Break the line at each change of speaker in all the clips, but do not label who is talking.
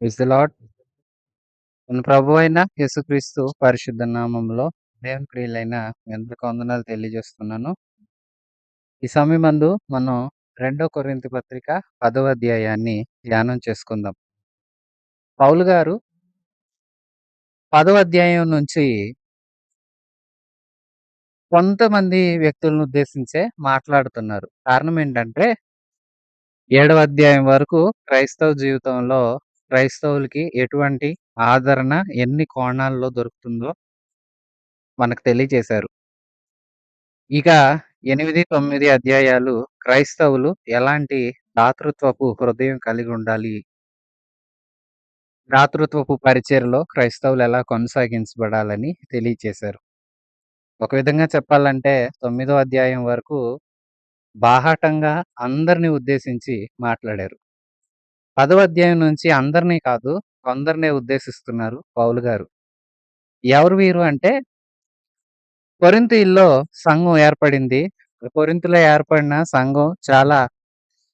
Praise the lord. మన ప్రభువైన యేసుక్రీస్తు పరిశుద్ధ నామములో దేవుని ప్రియులైన మీ అందరికి వందనాలు తెలియజేస్తున్నాను. ఈ సమయమందు మనం 2 కొరింథీ పత్రిక 10వ అధ్యాయాన్ని ధ్యానం చేసుకుందాం. పౌలు గారు 10వ అధ్యాయం నుంచి కొంతమంది వ్యక్తులను ఉద్దేశించే మాట్లాడుతున్నారు. కారణం ఏంటంటే 7వ అధ్యాయం వరకు క్రైస్తవ జీవితంలో క్రైస్తవులకి ఎటువంటి ఆదరణ ఎన్ని కోణాల్లో దొరుకుతుందో మనకు తెలియజేశారు. ఇక 8, 9 అధ్యాయాలు క్రైస్తవులు ఎలాంటి దాతృత్వపు హృదయం కలిగి ఉండాలి, దాతృత్వపు పరిచర్యలో క్రైస్తవులు ఎలా కొనసాగించబడాలని తెలియచేశారు. ఒక విధంగా చెప్పాలంటే 9వ అధ్యాయం వరకు బాహాటంగా అందరిని ఉద్దేశించి మాట్లాడారు. 10వ అధ్యాయం నుంచి అందరినీ కాదు, కొందరినే ఉద్దేశిస్తున్నారు పౌలు గారు. ఎవరు వీరు అంటే కొరింథీల్లో సంఘం ఏర్పడింది. కొరింథీలో ఏర్పడిన సంఘం చాలా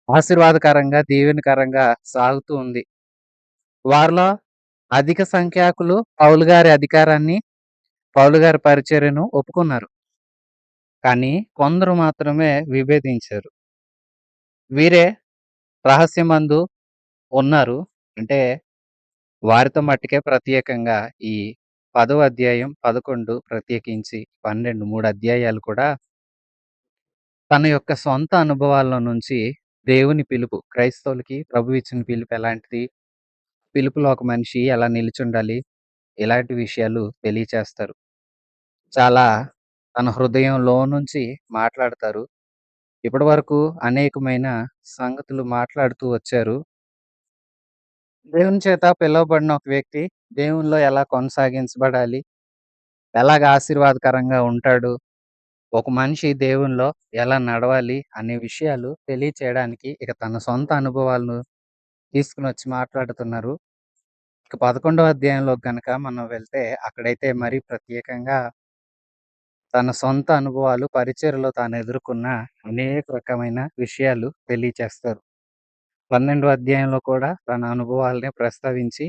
ఆశీర్వాదకరంగా, దీవెనకరంగా సాగుతూ ఉంది. వారిలో అధిక సంఖ్యాకులు పౌలు గారి అధికారాన్ని, పౌలు గారి పరిచర్యను ఒప్పుకున్నారు. కానీ కొందరు మాత్రమే విభేదించారు. వీరే రహస్యమందు ఉన్నారు. అంటే వారితో మట్టుకే ప్రత్యేకంగా ఈ 10వ అధ్యాయం, 11 ప్రత్యేకించి 12 3 అధ్యాయాలు కూడా తన యొక్క సొంత అనుభవాల్లో నుంచి దేవుని పిలుపు, క్రైస్తవులకి ప్రభువు ఇచ్చిన పిలుపు ఎలాంటిది? పిలుపులో ఒక మనిషి ఎలా నిలిచుండాలి? ఇలాంటి విషయాలు తెలియచేస్తారు. చాలా తన హృదయంలో నుంచి మాట్లాడతారు. ఇప్పటివరకు అనేకమైన సంగతులు మాట్లాడుతూ వచ్చారు. దేవుని చేత పిలువబడిన ఒక వ్యక్తి దేవునిలో ఎలా కొనసాగించబడాలి? ఎలాగ ఆశీర్వాదకరంగా ఉంటాడు? ఒక మనిషి దేవునిలో ఎలా నడవాలి? అనే విషయాలు తెలియచేయడానికి ఇక తన సొంత అనుభవాలను తీసుకొనొచ్చి మాట్లాడుతున్నారు. ఇక 11వ అధ్యాయంలోకి గనక మనం వెళ్తే అక్కడైతే మరీ ప్రత్యేకంగా తన సొంత అనుభవాలు, పరిచర్యలో తాను ఎదుర్కొన్న అనేక రకమైన విషయాలు తెలియచేస్తారు. 12వ అధ్యాయంలో కూడా తన అనుభవాలనే ప్రస్తావించి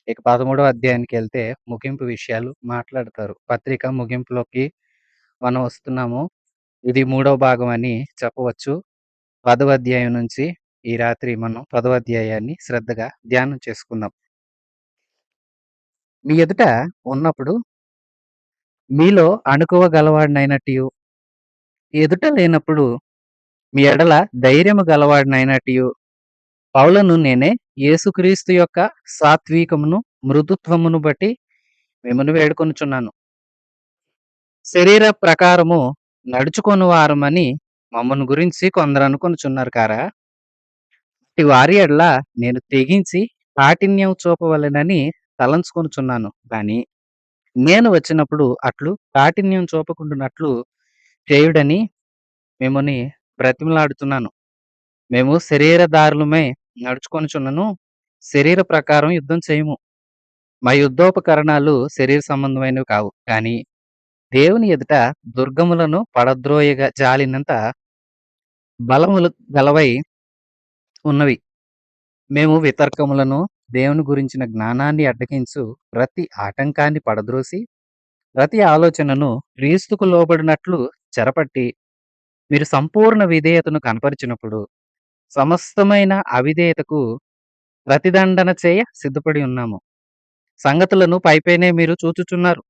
ఇక 13వ అధ్యాయానికెళ్తే ముగింపు విషయాలు మాట్లాడతారు. పత్రిక ముగింపులోకి మనం వస్తున్నాము. ఇది మూడవ భాగం అని చెప్పవచ్చు. 10వ అధ్యాయం నుంచి ఈ రాత్రి మనం 10వ అధ్యాయాన్ని శ్రద్ధగా ధ్యానం చేసుకుందాం. మీ ఎదుట ఉన్నప్పుడు మీలో అణకువ గలవాడినైనట్టియు, ఎదుట లేనప్పుడు మీ ఎడల ధైర్యము గలవాడినైనట్టియు, పౌలను నేనే యేసుక్రీస్తు యొక్క సాత్వికమును, మృదుత్వమును బట్టి మిమ్మును వేడుకొనుచున్నాను. శరీర ప్రకారము నడుచుకొని వారమని మమ్మను గురించి కొందరు అనుకొనుచున్నారు కారా? అట్టి వారి ఎడల నేను తెగించి కాఠిన్యం చూపవలెనని తలంచుకొనుచున్నాను. కానీ నేను వచ్చినప్పుడు అట్లు కాఠిన్యం చూపకుండునట్లు చేయుడని మిమ్ముని బ్రతిమలాడుతున్నాను. మేము శరీరధారులమై నడుచుకొనుచున్నను, శరీర ప్రకారం యుద్ధం చేయము. మా యుద్ధోపకరణాలు శరీర సంబంధమైనవి కావు, కానీ దేవుని ఎదుట దుర్గములను పడద్రోయగా జాలినంత బలములు గలవై ఉన్నవి. మేము వితర్కములను, దేవుని గురించిన జ్ఞానాన్ని అడ్డగించు ప్రతి ఆటంకాన్ని పడద్రోసి, ప్రతి ఆలోచనను క్రీస్తుకు లోబడినట్లు చెరపట్టి, మీరు సంపూర్ణ విధేయతను కనపరిచినప్పుడు సమస్తమైన అవిధేయతకు ప్రతిదండన చేయ సిద్ధపడి ఉన్నాము. సంగతులను పైపైనే మీరు చూచుచున్నారు.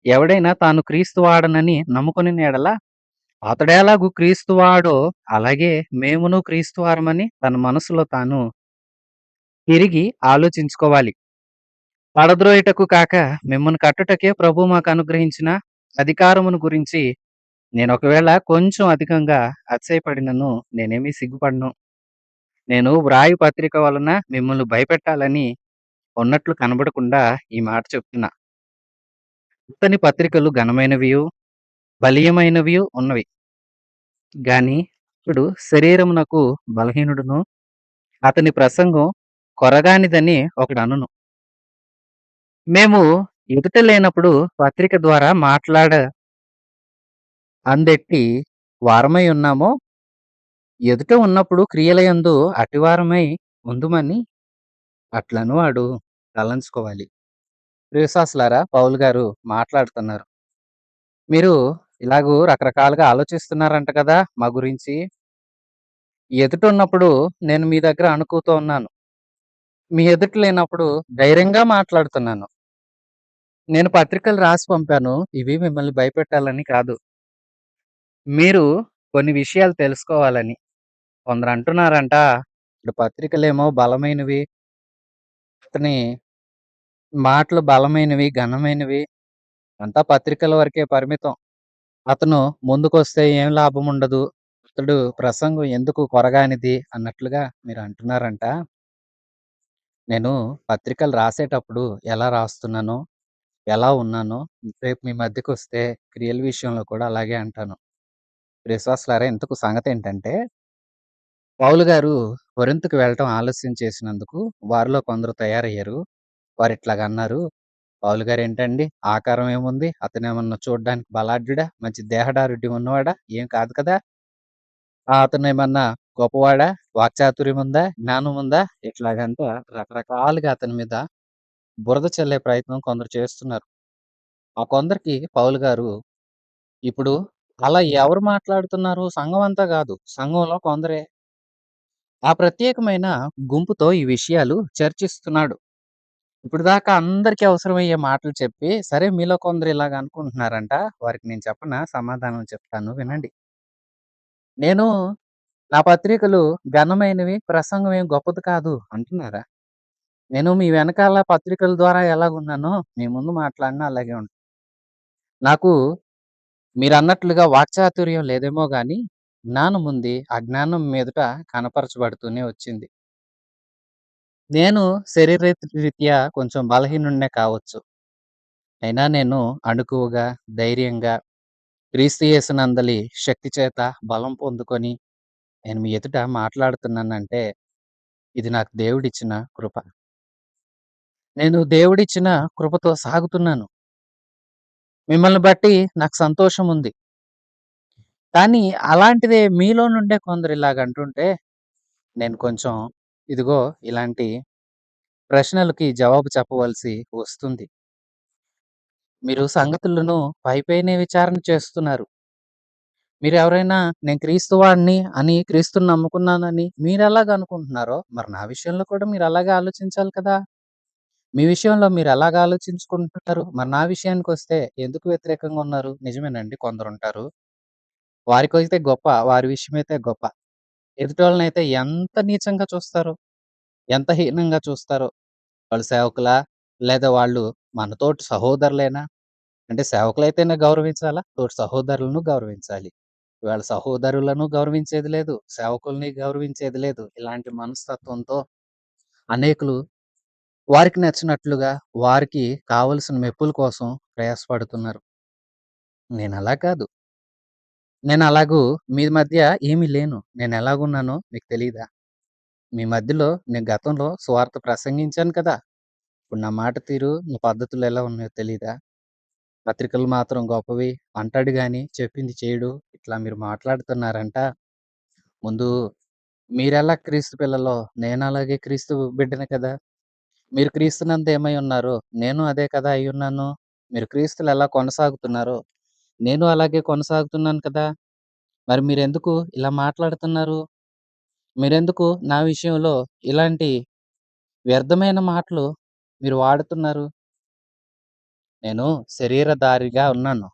ఎవడైనా తాను క్రీస్తు వాడనని నమ్ముకొనిన యెడల అతడెలాగు క్రీస్తు వాడో అలాగే మేమును క్రీస్తు వారమని తన మనసులో తాను తిరిగి ఆలోచించుకోవాలి. పడద్రోయుటకు కాక మిమ్మల్ని కట్టుటకే ప్రభువు మాకు అనుగ్రహించిన అధికారమును గురించి నేను ఒకవేళ కొంచెం అధికంగా అతిశయపడినను నేనేమీ సిగ్గుపడను. నేను వ్రాయు పత్రిక వలన మిమ్మల్ని భయపెట్టాలని ఉన్నట్లు కనబడకుండా ఈ మాట చెప్తున్నా. ఇతని పత్రికలు ఘనమైనవియు, బలీయమైనవియు ఉన్నవి. గాని ఇప్పుడు శరీరమునకు బలహీనుడును, అతని ప్రసంగం కొరగానిదని ఒకడనును. మేము ఎదుట లేనప్పుడు పత్రిక ద్వారా అందెట్టి వారమై ఉన్నామో, ఎదుట ఉన్నప్పుడు క్రియలయందు అటివారమై ఉందుమని అట్లను వాడు తలంచుకోవాలి. ప్రియవిశ్వాసులారా, పౌలు గారు మాట్లాడుతున్నారు. మీరు ఇలాగూ రకరకాలుగా ఆలోచిస్తున్నారంట కదా మా గురించి. ఎదుటున్నప్పుడు నేను మీ దగ్గర అణుకుతూ ఉన్నాను. మీ ఎదుట లేనప్పుడు ధైర్యంగా మాట్లాడుతున్నాను. నేను పత్రికలు రాసి పంపాను. ఇవి మిమ్మల్ని భయపెట్టాలని కాదు. మీరు కొన్ని విషయాలు తెలుసుకోవాలని. కొందరంటున్నారంట, ఇప్పుడు పత్రికలేమో బలమైనవి. అతని మాటలు బలమైనవి, ఘనమైనవి. అంతా పత్రికల వరకే పరిమితం. అతను ముందుకొస్తే ఏం లాభముండదు. అతడు ప్రసంగం ఎందుకు కొరగానిది అన్నట్లుగా మీరంటున్నారంట. నేను పత్రికలు రాసేటప్పుడు ఎలా రాస్తున్నానో, ఎలా ఉన్నానో, రేపు మీ మధ్యకొస్తే క్రియల విషయంలో కూడా అలాగే అంటాను. విశ్వాసులారా, ఇంతకు సంగతేంటంటే, పౌలు గారు కొరింథుకి వెళ్ళటం ఆలస్యం చేసినందుకు వారిలో కొందరు తయారయ్యారు. వారిట్లాగన్నారు, పౌలు గారేంటండి ఆకారం ఏముంది? అతనేమన్నా చూడ్డానికి బలాఢ్యుడా? మంచి దేహదారుఢ్యం ఉన్నవాడా? ఏం కాదు కదా! అతనేమన్నా గొప్పవాడా? వాక్చాతుర్యం ఉందా? జ్ఞానం ఉందా? ఇట్లాగంతా రకరకాలుగా అతని మీద బురద చల్లే ప్రయత్నం కొందరు చేస్తున్నారు. ఆ కొందరికి పౌలు గారు ఇప్పుడు అలా ఎవరు మాట్లాడుతున్నారు? సంఘం అంతా గాదు. సంఘంలో కొందరే. ఆ ప్రత్యేకమైన గుంపుతో ఈ విషయాలు చర్చిస్తున్నాడు. ఇప్పటిదాకా అందరికీ అవసరమయ్యే మాటలు చెప్పి, సరే మీలో కొందరు ఇలాగ అనుకుంటున్నారంట. వారికి నేను చెప్పనా? సమాధానం చెప్తాను వినండి. నేను నా పత్రికలు ఘనమైనవి, ప్రసంగం ఏం గొప్పది కాదు అంటున్నారా? నేను మీ వెనకాల పత్రికల ద్వారా ఎలాగున్నానో, మీ ముందు మాట్లాడినా అలాగే ఉంటాను. నాకు మీరన్నట్లుగా వాక్చాతుర్యం లేదేమో గానీ, జ్ఞానం ఉంది. ఆ జ్ఞానం మీదట కనపరచబడుతూనే వచ్చింది. నేను రీత్యా కొంచెం బలహీనుడినే కావచ్చు. అయినా నేను అణకువగా, ధైర్యంగా, క్రీస్తు యేసునందలి శక్తి చేత బలం పొందుకొని, నేను మీ ఎదుట మాట్లాడుతున్నానంటే, ఇది నాకు దేవుడిచ్చిన కృప. నేను దేవుడిచ్చిన కృపతో సాగుతున్నాను. మిమ్మల్ని బట్టి నాకు సంతోషముంది. కానీ అలాంటిదే మీలో నుండే కొందరు ఇలాగంటుంటే, నేను కొంచెం ఇదిగో ఇలాంటి ప్రశ్నలకి జవాబు చెప్పవలసి వస్తుంది. మీరు సంగతులను పైపైనే విచారణ చేస్తున్నారు. మీరెవరైనా నేను క్రీస్తు వాడిని అని, క్రీస్తుని నమ్ముకున్నానని మీరెలాగనుకుంటున్నారో, మరి నా విషయంలో కూడా మీరు అలాగే ఆలోచించాలి కదా! మీ విషయంలో మీరు ఎలాగ ఆలోచించుకుంటున్నారు? మరి నా విషయానికొస్తే ఎందుకు వ్యతిరేకంగా ఉన్నారు? నిజమేనండి, కొందరుంటారు. వారికైతే గొప్ప. వారి విషయమైతే గొప్ప. ఎదుటోళ్ళనైతే ఎంత నీచంగా చూస్తారో, ఎంత హీనంగా చూస్తారో. వాళ్ళు సేవకులా? లేదా వాళ్ళు మన తోటి సహోదరులేనా? అంటే సేవకులైతేనే గౌరవించాలా? తోటి సహోదరులను గౌరవించాలి. ఇవాళ సహోదరులను గౌరవించేది లేదు. సేవకుల్ని గౌరవించేది లేదు. ఇలాంటి మనస్తత్వంతో అనేకులు వారికి నచ్చినట్లుగా, వారికి కావలసిన మెప్పుల కోసం ప్రయాసపడుతున్నారు. నేనలా కాదు. నేనలాగూ మీ మధ్య ఏమీ లేను. నేనెలాగున్నానో మీకు తెలీదా? మీ మధ్యలో నేను గతంలో సువార్త ప్రసంగించాను కదా! ఇప్పుడు నా మాట తీరు, నా పద్ధతులు ఎలా ఉన్నాయో తెలీదా? పత్రికలు మాత్రం గొప్పవి అంటాడు గానీ, చెప్పింది చేయడు. ఇట్లా మీరు మాట్లాడుతున్నారంట. ముందు మీరెలా క్రీస్తు పిల్లలో, నేనలాగే క్రీస్తు బిడ్డనే కదా! మీరు క్రీస్తునందు ఏమై ఉన్నారో, నేను అదే కదా అయ్యున్నాను. మీరు క్రీస్తులో ఎలా కొనసాగుతున్నారో, నేను అలాగే కొనసాగుతున్నాను కదా! మరి మీరెందుకు ఇలా మాట్లాడుతున్నారు? మీరెందుకు నా విషయంలో ఇలాంటి వ్యర్థమైన మాటలు మీరు వాడుతున్నారు? నేను శరీరధారిగా ఉన్నాను.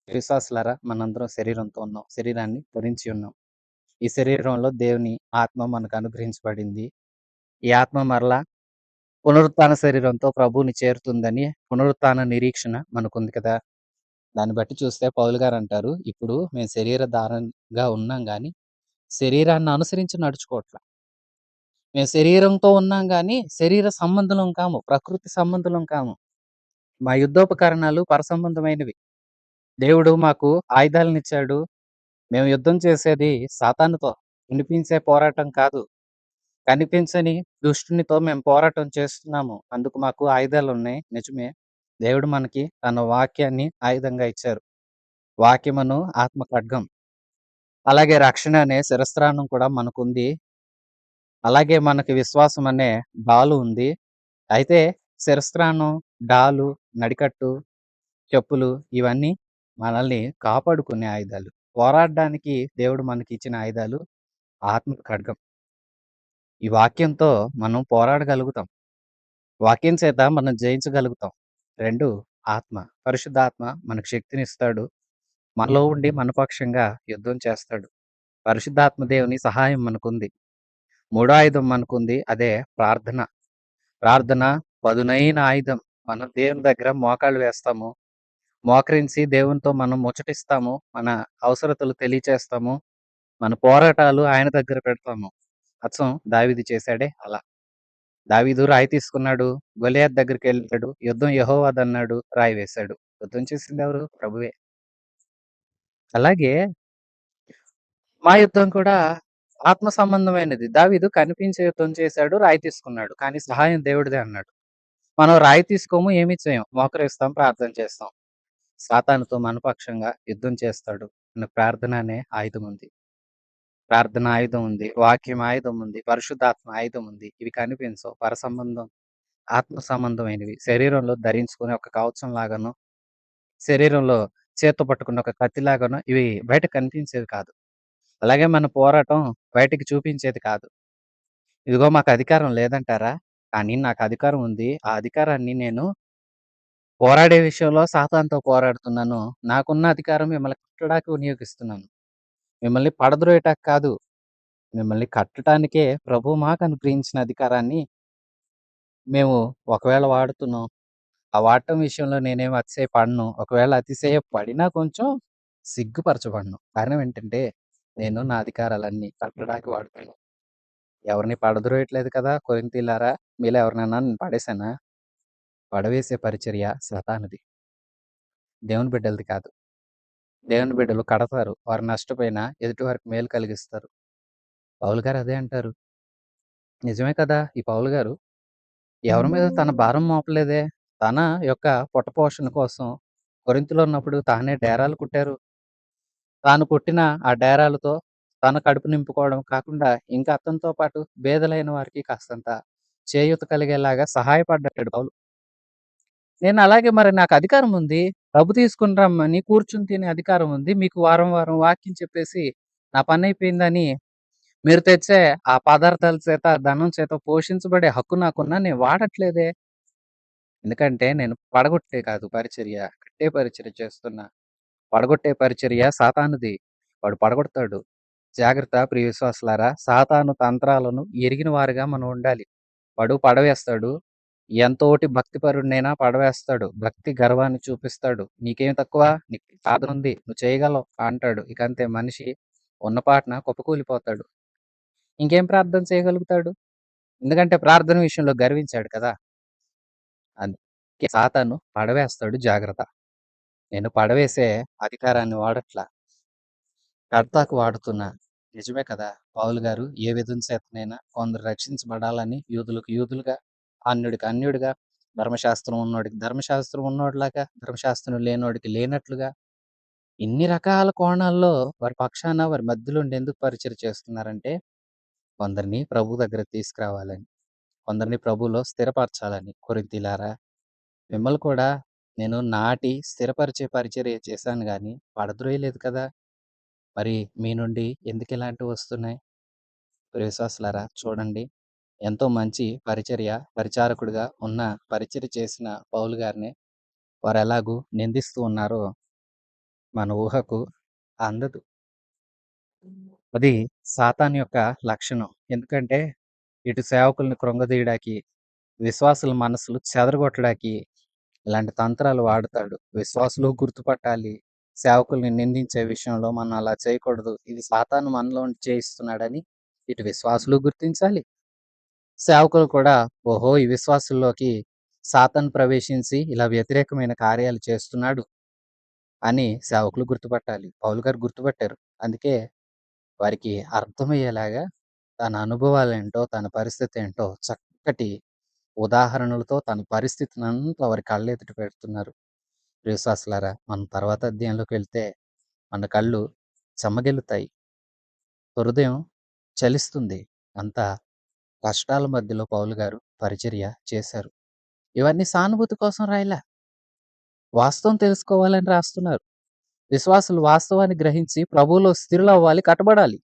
విశ్వాసులారా, మనందరం శరీరంతో ఉన్నాం. శరీరాన్ని ధరించి ఉన్నాం. ఈ శరీరంలో దేవుని ఆత్మ మనకు అనుగ్రహించబడింది. ఈ ఆత్మ మరలా పునరుత్థాన శరీరంతో ప్రభువుని చేరుతుందని పునరుత్థాన నిరీక్షణ మనకుంది కదా! దాన్ని బట్టి చూస్తే పౌలు గారంటారు, ఇప్పుడు మేము శరీరధారంగా ఉన్నాం గానీ, శరీరాన్ని అనుసరించి నడుచుకోవట్ల. మేము శరీరంతో ఉన్నాం గానీ, శరీర సంబంధులం కాము. ప్రకృతి సంబంధులం కాము. మా యుద్ధోపకరణాలు పరసంబంధమైనవి. దేవుడు మాకు ఆయుధాలనిచ్చాడు. మేము యుద్ధం చేసేది సాతానుతో. కనిపించే పోరాటం కాదు. కనిపించని దుష్టునితో మేము పోరాటం చేస్తున్నాము. అందుకు మాకు ఆయుధాలున్నాయి. నిజమే. దేవుడు మనకి తన వాక్యాన్ని ఆయుధంగా ఇచ్చారు. వాక్యమును ఆత్మ ఖడ్గం. అలాగే రక్షణ అనే శిరస్త్రాణం కూడా మనకుంది. అలాగే మనకి విశ్వాసం అనే డాలు ఉంది. అయితే శిరస్త్రాణం, డాలు, నడికట్టు, చెప్పులు ఇవన్నీ మనల్ని కాపాడుకునే ఆయుధాలు. పోరాడడానికి దేవుడు మనకిచ్చిన ఆయుధాలు ఆత్మ ఖడ్గం. ఈ వాక్యంతో మనం పోరాడగలుగుతాం. వాక్యం చేత మనం జయించగలుగుతాం. 2 ఆత్మ. పరిశుద్ధాత్మ మనకు శక్తినిస్తాడు. మనలో ఉండి మన పక్షంగా యుద్ధం చేస్తాడు. పరిశుద్ధాత్మ దేవుని సహాయం మనకుంది. మూడో ఆయుధం మనకుంది. అదే ప్రార్థన. ప్రార్థన పదునైన ఆయుధం. మనం దేవుని దగ్గర మోకాళ్ళు వేస్తాము. మోకరించి దేవునితో మనం ముచ్చటిస్తాము. మన అవసరతలు తెలియచేస్తాము. మన పోరాటాలు ఆయన దగ్గర పెడతాము. అచ్చం దావీదు చేశాడే అలా. దావీదు రాయి తీసుకున్నాడు. గొలియాతు దగ్గరికెళ్ళాడు. యుద్ధం యెహోవాదన్నాడు. రాయి వేశాడు. యుద్ధం చేసిందెవరు? ప్రభువే. అలాగే మా యుద్ధం కూడా ఆత్మ సంబంధమైనది. దావీదు కనిపించే యుద్ధం చేశాడు. రాయి తీసుకున్నాడు. కానీ సహాయం దేవుడిదే అన్నాడు. మనం రాయి తీసుకోము. ఏమి చేయం. మోకరిస్తాం. ప్రార్థన చేస్తాం. సాతానుతో మన పక్షంగా యుద్ధం చేస్తాడు. మన ప్రార్థన అనే ఆయుధం ఉంది. ప్రార్థన ఆయుధం ఉంది. వాక్యం ఆయుధం ఉంది. పరిశుద్ధాత్మ ఆయుధం ఉంది. ఇవి కనిపించవు. పరసంబంధం, ఆత్మ సంబంధమైనవి. శరీరంలో ధరించుకునే ఒక కవచం లాగానో, శరీరంలో చేత్తో పట్టుకున్న ఒక కత్తిలాగానో ఇవి బయట కనిపించేవి కాదు. అలాగే మన పోరాటం బయటికి చూపించేది కాదు. ఇదిగో మాకు అధికారం లేదంటారా? కానీ నాకు అధికారం ఉంది. ఆ అధికారాన్ని నేను పోరాడే విషయంలో సాతానుతో పోరాడుతున్నాను. నాకున్న అధికారం మిమ్మల్ని కట్టడానికి వినియోగిస్తున్నాను. మిమ్మల్ని పడద్రోయటానికి కాదు. మిమ్మల్ని కట్టడానికే ప్రభువు మాకు అనుగ్రహించిన అధికారాన్ని మేము ఒకవేళ వాడుతున్నాం. ఆ వాడటం విషయంలో నేనేమి అతిశయపడను. ఒకవేళ అతిశయపడినా కొంచెం సిగ్గుపరచబడను. కారణం ఏంటంటే, నేను నా అధికారాలన్నీ కట్టడానికి వాడుతాను. ఎవరిని పడద్రోయట్లేదు కదా! కొరింథీయులారా! మీలో ఎవరినైనా నేను పడేశానా? పడవేసే పరిచర్య సాతానుది. దేవుని బిడ్డలది కాదు. దేవుని బిడ్డలు కడతారు. వారు నష్టపోయినా ఎదుటి వారికి మేలు కలిగిస్తారు. పౌలు గారు అదే అంటారు. నిజమే కదా! ఈ పౌలు గారు ఎవరి మీద తన భారం మోపలేదే. తన యొక్క పొట్టపోషణ కోసం కొరింథీలో ఉన్నప్పుడు తానే డేరాలు కుట్టారు. తాను కుట్టిన ఆ డేరాలతో తన కడుపు నింపుకోవడం కాకుండా ఇంకా అతనితో పాటు బేదలైన వారికి కాస్తంత చేయూత కలిగేలాగా సహాయపడ్డాడు పౌలు. నేను అలాగే మరి నాకు అధికారం ఉంది. డబ్బు తీసుకొని రమ్మని కూర్చొని తినే అధికారం ఉంది. మీకు వారం వారం వాక్యం చెప్పేసి నా పనయిపోయిందని మీరు తెచ్చే ఆ పదార్థాల చేత, ధనం చేత పోషించబడే హక్కు నాకున్నా నేను వాడట్లేదే. ఎందుకంటే నేను పడగొట్టే కాదు పరిచర్య. కట్టే పరిచర్య చేస్తున్నా. పడగొట్టే పరిచర్య సాతానుది. వాడు పడగొడతాడు. జాగ్రత్త ప్రియ విశ్వాసులారా! సాతాను తంత్రాలను ఎరిగిన వారుగా మనం ఉండాలి. వాడు పడవేస్తాడు. ఎంతోటి భక్తిపరుడినైనా పడవేస్తాడు. భక్తి గర్వాన్ని చూపిస్తాడు. నీకేం తక్కువ? నీకు సాధన ఉంది. నువ్వు చేయగలవు అంటాడు. ఇక అంతే మనిషి ఉన్నపాటున కుప్పకూలిపోతాడు. ఇంకేం ప్రార్థన చేయగలుగుతాడు? ఎందుకంటే ప్రార్థన విషయంలో గర్వించాడు కదా! అందుకే సాతాను పడవేస్తాడు జాగ్రత్త. నేను పడవేసే అధికారాన్ని వాడట్లా. కర్తాకు వాడుతున్నా. నిజమే కదా! పౌలు గారు ఏ విధం చేతనైనా కొందరు రక్షించబడాలని యూదులకు యూదులుగా, అన్యుడికి అన్యుడిగా, ధర్మశాస్త్రం ఉన్నోడికి ధర్మశాస్త్రం ఉన్నోడిలాగా, ధర్మశాస్త్రం లేనోడికి లేనట్లుగా, ఇన్ని రకాల కోణాల్లో వారి పక్షాన, వారి మధ్యలో ఉండి ఎందుకు పరిచర్య చేస్తున్నారంటే, కొందరిని ప్రభు దగ్గరకి తీసుకురావాలని, కొందరిని ప్రభువులో స్థిరపరచాలని. కొరింథీయులారా! మిమ్మల్ని కూడా నేను నాటి స్థిరపరిచే పరిచర్య చేశాను గానీ, పడద్రోయలేదు కదా! మరి మీ నుండి ఎందుకు ఇలాంటివి వస్తున్నాయి? ప్రియ విశ్వాసులారా చూడండి. ఎంతో మంచి పరిచారకుడిగా ఉన్న పరిచర్య చేసిన పౌలు గారిని వారెలాగూ నిందిస్తూ ఉన్నారో మన ఊహకు అందదు. అది సాతాను యొక్క లక్షణం. ఎందుకంటే ఇటు సేవకుల్ని కృంగదీయడానికి, విశ్వాసుల మనసులు చెదరగొట్టడానికి ఇలాంటి తంత్రాలు వాడతాడు. విశ్వాసులు గుర్తుపట్టాలి. సేవకుల్ని నిందించే విషయంలో మనం అలా చేయకూడదు. ఇది సాతాను మనలో ఉండి చేయిస్తున్నాడని ఇటు విశ్వాసులు గుర్తించాలి. సేవకులు కూడా ఓహో! ఈ విశ్వాసుల్లోకి సాతాను ప్రవేశించి ఇలా వ్యతిరేకమైన కార్యాలు చేస్తున్నాడు అని సేవకులు గుర్తుపట్టాలి. పౌలు గారు గుర్తుపట్టారు. అందుకే వారికి అర్థమయ్యేలాగా తన అనుభవాలేంటో, తన పరిస్థితి ఏంటో చక్కటి ఉదాహరణలతో తన పరిస్థితినంతా వారి కళ్ళెదుట పెడుతున్నారు. విశ్వాసులారా మనం తర్వాత అధ్యాయంలోకి వెళ్తే మన కళ్ళు చెమ్మగిల్లుతాయి. హృదయం చలిస్తుంది. అంతా కష్టాల మధ్యలో పౌలు గారు పరిచర్య చేశారు. ఇవన్నీ సానుభూతి కోసం రాయలా. వాస్తవం తెలుసుకోవాలని రాస్తున్నారు. విశ్వాసులు వాస్తవాన్ని గ్రహించి ప్రభువులో స్థిరులవ్వాలి, కట్టబడాలి.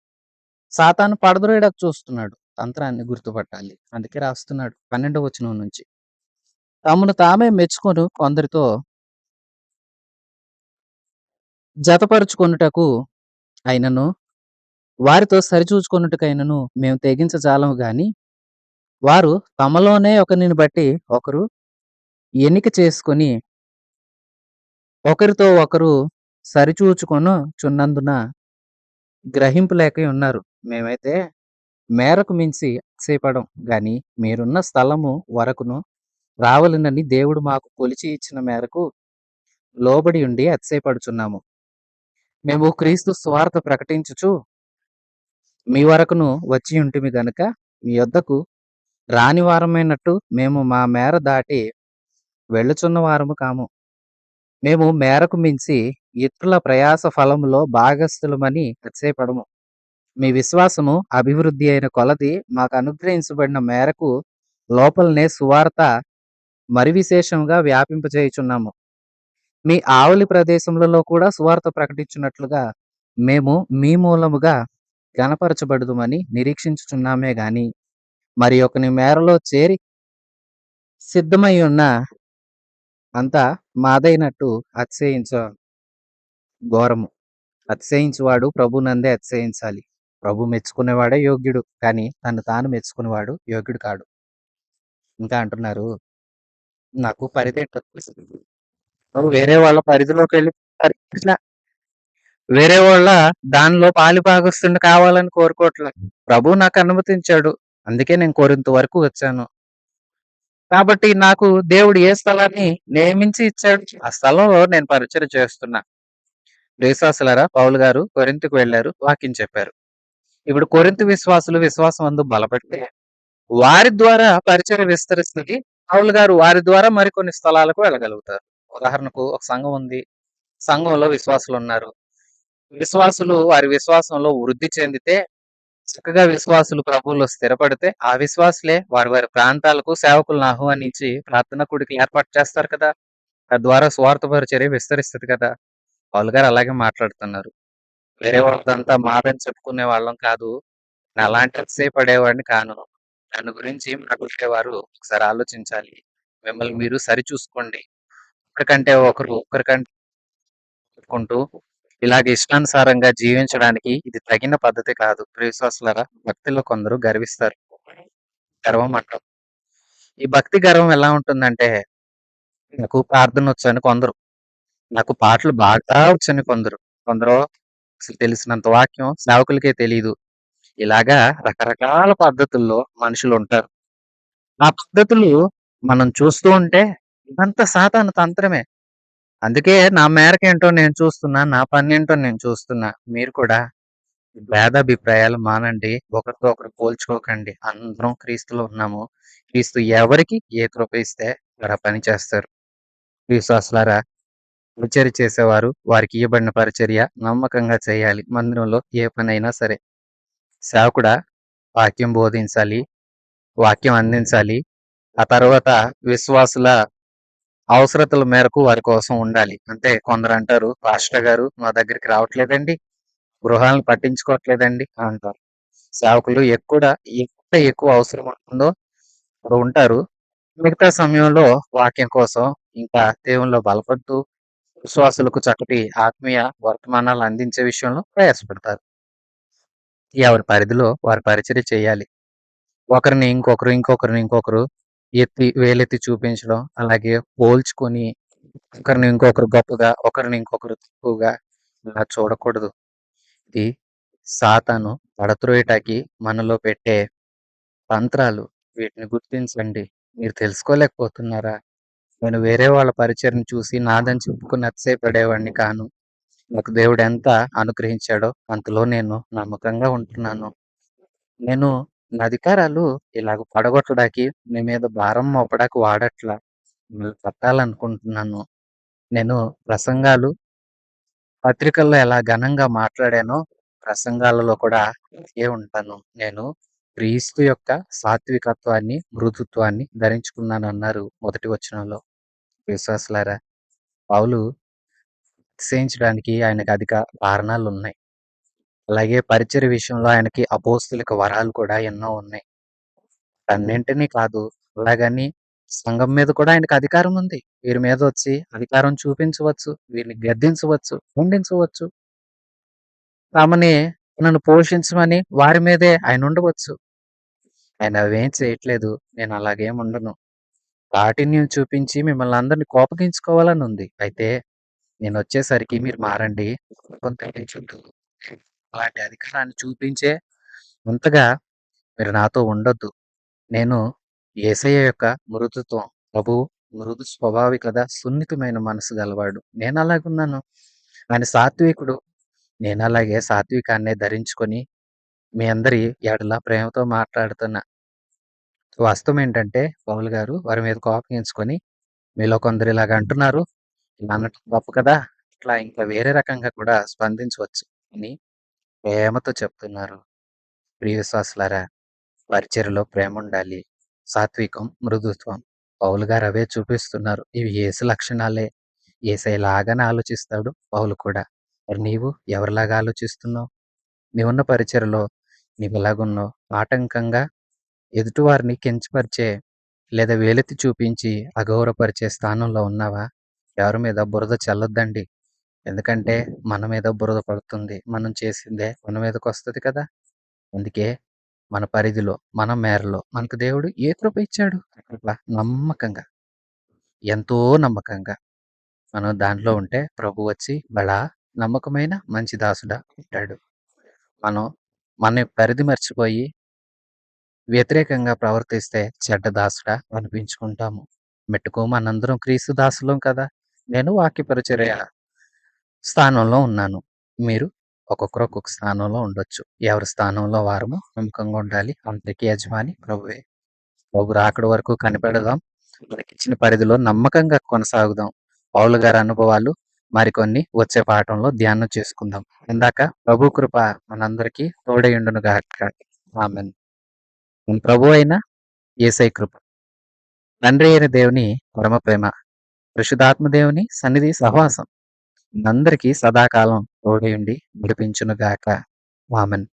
సాతాను పడద్రోయడానికి చూస్తున్నాడు. తంత్రాన్ని గుర్తుపట్టాలి. అందుకే రాస్తున్నాడు 12వ వచనం నుంచి. తమను తామే మెచ్చుకొను కొందరితో జతపరుచుకొనుటకు అయినను, వారితో సరిచూచుకొనుటకైనను మేము తెగించజాలము గాని, వారు తమలోనే ఒకనిని బట్టి ఒకరు ఎన్నిక చేసుకొని, ఒకరితో ఒకరు సరిచూచుకొనుచున్నందున గ్రహింపులేకయున్నారు. మేమైతే మేరకు మించి అతిశయపడం గాని, మీరున్న స్థలము వరకును రావలెనని దేవుడు మాకు కొలిచి ఇచ్చిన మేరకు లోబడి ఉండి అతిశయపడుచున్నాము. మేము క్రీస్తు సువార్త ప్రకటించుచు మీ వరకును వచ్చియుంటిమి గనుక, మీ యొద్దకు రాని వారమైనట్టు మేము మా మేర దాటి వెళ్ళుచున్న వారము కాము. మేము మేరకు మించి ఇతరుల ప్రయాస ఫలములో భాగస్థులమని అతిశయపడము. మీ విశ్వాసము అభివృద్ధి అయిన కొలది మాకు అనుగ్రహించబడిన మేరకు లోపలనే సువార్త మరి విశేషంగా వ్యాపింపజేయుచున్నాము. మీ ఆవలి ప్రదేశములలో కూడా సువార్త ప్రకటించున్నట్లుగా మేము మీ మూలముగా ఘనపరచబడుదుమని నిరీక్షించుచున్నామే గాని, మరి ఒకని మేరలో చేరి సిద్ధమై ఉన్న అంతా మాదైనట్టు అతిశయించ ఘోరము. అతిశయించువాడు ప్రభునందే అతిశయించాలి. ప్రభు మెచ్చుకునేవాడే యోగ్యుడు, కానీ తను తాను మెచ్చుకునేవాడు యోగ్యుడు కాడు. ఇంకా అంటున్నారు, నాకు పరిధేంటో వేరే వాళ్ళ పరిధిలోకి వెళ్ళి ఇట్లా వేరే వాళ్ళ దానిలో పాలిభాగస్తుని కావాలని కోరుకోవట్లే. ప్రభు నాకు అనుమతించాడు. అందుకే నేను కొరింథు వరకు వచ్చాను. కాబట్టి నాకు దేవుడు ఏ స్థలాన్ని నియమించి ఇచ్చాడు, ఆ స్థలంలో నేను పరిచయం చేస్తున్నా. విశ్వాసులారా, పౌలు గారు కొరింథుకు వెళ్ళారు, వాక్యం చెప్పారు. ఇప్పుడు కొరింథు విశ్వాసులు విశ్వాసం అందు బలపడితే వారి ద్వారా పరిచయం విస్తరిస్తుంది. పౌలు గారు వారి ద్వారా మరికొన్ని స్థలాలకు వెళ్ళగలుగుతారు. ఉదాహరణకు ఒక సంఘం ఉంది. సంఘంలో విశ్వాసులు ఉన్నారు. విశ్వాసులు వారి విశ్వాసంలో వృద్ధి చెందితే, చక్కగా విశ్వాసులు ప్రభువులో స్థిరపడితే, ఆ విశ్వాసులే వారి వారి ప్రాంతాలకు సేవకులను ఆహ్వానించి ప్రార్థనా కూడికలు ఏర్పాటు చేస్తారు కదా. తద్వారా స్వార్థ పరిచర్య విస్తరిస్తుంది కదా. పౌలు గారు అలాగే మాట్లాడుతున్నారు. వేరే వాళ్ళదంతా మాదని చెప్పుకునే వాళ్ళం కాదు. నేను అలాంటి అతిశయపడేవాడిని కాను. నన్ను గురించి మాట్లాడేవారు ఒకసారి ఆలోచించాలి. మిమ్మల్ని మీరు సరిచూసుకోండి. ఒకరికంటే చెప్పుకుంటూ ఇలాగ ఇష్టానుసారంగా జీవించడానికి ఇది తగిన పద్ధతి కాదు. విశ్వాసులారా, భక్తిలో కొందరు గర్విస్తారు. గర్వం అంటాం. ఈ భక్తి గర్వం ఎలా ఉంటుందంటే, నాకు ప్రార్థన వచ్చని కొందరు, నాకు పాటలు బాగా వచ్చని కొందరు, కొందరు అసలు తెలిసినంత వాక్యం సేవకులకే తెలీదు. ఇలాగా రకరకాల పద్ధతుల్లో మనుషులు ఉంటారు. ఆ పద్ధతులు మనం చూస్తూ ఉంటే ఇదంతా సాతాను తంత్రమే. అందుకే నా మేరకేంటో నేను చూస్తున్నా, నా పనేంటో నేను చూస్తున్నా. మీరు కూడా ఈ భేదాభిప్రాయాలు మానండి. ఒకరితో ఒకరు పోల్చుకోకండి. అందరం క్రీస్తులో ఉన్నాము. క్రీస్తు ఎవరికి ఏ కృప ఇస్తే వారు ఆ పని చేస్తారు. విశ్వాసులారా, పరిచర్య చేసేవారు వారికి ఇయ్యబడిన పరిచర్య నమ్మకంగా చేయాలి. మందిరంలో ఏ పనైనా సరే. సేవకుడా, వాక్యం బోధించాలి, వాక్యం అందించాలి. ఆ తర్వాత విశ్వాసుల అవసరతల మేరకు వారి కోసం ఉండాలి. అంటే కొందరంటారు, పాస్టర్ గారు మా దగ్గరికి రావట్లేదండి, గృహాలను పట్టించుకోవట్లేదండి అంటారు. సేవకులు ఎక్కువ అవసరం ఉంటుందో అక్కడ ఉంటారు. మిగతా సమయంలో వాక్యం కోసం ఇంకా దేవునిలో బలపడుతూ విశ్వాసులకు చక్కటి ఆత్మీయ వర్తమానాలు అందించే విషయంలో ప్రయాసపడతారు. ఎవరి పరిధిలో వారి పరిచర్య చేయాలి. ఇంకొకరిని ఇంకొకరు వేలెత్తి చూపించడం, అలాగే పోల్చుకొని ఒకరిని ఇంకొకరు గొప్పగా, ఒకరిని ఇంకొకరు తక్కువగా ఇలా చూడకూడదు. ఇది సాతాను పడత్రోయటానికి మనలో పెట్టే తంత్రాలు. వీటిని గుర్తించండి. మీరు తెలుసుకోలేకపోతున్నారా? నేను వేరే వాళ్ళ పరిచయను చూసి నాదని చెప్పుకుని అతిశయపడేవాడిని కాను. నాకు దేవుడు ఎంత అనుగ్రహించాడో అంతలో నేను నమ్మకంగా ఉంటున్నాను. నేను నా అధికారాలు ఇలాగ పడగొట్టడానికి, మీ మీద భారం మోపడానికి వాడట్లా. మిమ్మల్ని పట్టాలనుకుంటున్నాను. నేను ప్రసంగాలు, పత్రికల్లో ఎలా ఘనంగా మాట్లాడానో ప్రసంగాలలో కూడా అలాగే ఉంటాను. నేను క్రీస్తు యొక్క సాత్వికత్వాన్ని, మృదుత్వాన్ని ధరించుకున్నానన్నారు మొదటి వచనంలో. విశ్వాసులారా, పౌలు అతిశయించడానికి ఆయనకు అధిక కారణాలున్నాయి. అలాగే పరిచర్య విషయంలో ఆయనకి అపోస్తలిక వరాలు కూడా ఎన్నో ఉన్నాయి. అన్నింటినీ కాదు, అలాగని సంఘం మీద కూడా ఆయనకు అధికారం ఉంది. వీరి మీద వచ్చి అధికారం చూపించవచ్చు, వీరిని గద్దించవచ్చు, ఖండించవచ్చు. తమని నన్ను పోషించమని వారి మీదే ఆయన ఉండవచ్చు. ఆయన అవేం చేయట్లేదు. నేను అలాగేం ఉండను. కాఠిన్యం చూపించి మిమ్మల్ని అందరిని కోపగించుకోవాలని ఉంది. అయితే నేనొచ్చేసరికి మీరు మారండి. కొంత చుట్టూ అలాంటి అధికారాన్ని చూపించే అంతగా మీరు నాతో ఉండొద్దు. నేను యేసయ్య యొక్క మృదుత్వం, ప్రభువు మృదు స్వభావి కదా, సున్నితమైన మనసు గలవాడు. నేను అలాగున్నాను. ఆయన సాత్వికుడు. నేను అలాగే సాత్వికాన్నే ధరించుకొని మీ అందరి ఎడల ప్రేమతో మాట్లాడుతున్నా. వాస్తవం ఏంటంటే పౌలు గారు వారి మీద కోపగించుకొని మీలో కొందరు ఇలాగ అంటున్నారు, ఇలా అనటం తప్పు కదా, ఇట్లా ఇంకా వేరే రకంగా కూడా స్పందించవచ్చు అని ప్రేమతో చెప్తున్నారు. ప్రియ విశ్వాసులారా, పరిచర్యలో ప్రేమ ఉండాలి, సాత్వికం, మృదుత్వం. పౌలు గారు అవే చూపిస్తున్నారు. ఇవి యేసు లక్షణాలే. యేసయ్యలాగానే ఆలోచిస్తాడు పౌలు కూడా. మరి నీవు ఎవరిలాగా ఆలోచిస్తున్నావు? నీవున్న పరిచర్యలో నీవు ఎలాగున్నావు? ఆటంకంగా ఎదుటివారిని కించపరిచే లేదా వేలెత్తి చూపించి అగౌరవపరిచే స్థానంలో ఉన్నావా? ఎవరి మీద బురద చల్లొద్దండి. ఎందుకంటే మన మీద బురద పడుతుంది. మనం చేసిందే మన మీదకి వస్తుంది కదా. అందుకే మన పరిధిలో, మన మేరలో మనకు దేవుడు ఏ కృప ఇచ్చాడు అట్లా నమ్మకంగా, ఎంతో నమ్మకంగా మనం దాంట్లో ఉంటే ప్రభు వచ్చి బడా నమ్మకమైన మంచి దాసుడా అంటాడు. మనం మన పరిధి మర్చిపోయి వ్యతిరేకంగా ప్రవర్తిస్తే చెడ్డ దాసుడా అనిపించుకుంటాము. మెట్టుకు మనందరం క్రీస్తు దాసులం కదా. నేను వాక్య పరిచర్య స్థానంలో ఉన్నాను. మీరు ఒక్కొక్కరు ఒక్కొక్క స్థానంలో ఉండొచ్చు. ఎవరి స్థానంలో వారము నమ్మకంగా ఉండాలి. అందరికీ యజమాని ప్రభువే. ప్రభు రాకడ వరకు కనిపెడదాం. మనకిచ్చిన పరిధిలో నమ్మకంగా కొనసాగుదాం. పౌలు గారి అనుభవాలు మరికొన్ని వచ్చే పాఠంలో ధ్యానం చేసుకుందాం. ఇందాక ప్రభు కృప మనందరికీ తోడయుండును గాక. ఆమేన్. మన ప్రభు అయిన యేసయ్య కృప, తండ్రి అయిన దేవుని పరమ ప్రేమ, పరిశుద్ధాత్మ దేవుని సన్నిధి సహవాసం మనందరికీ సదాకాలం తోడయుండి నడిపించును గాక. ఆమేన్.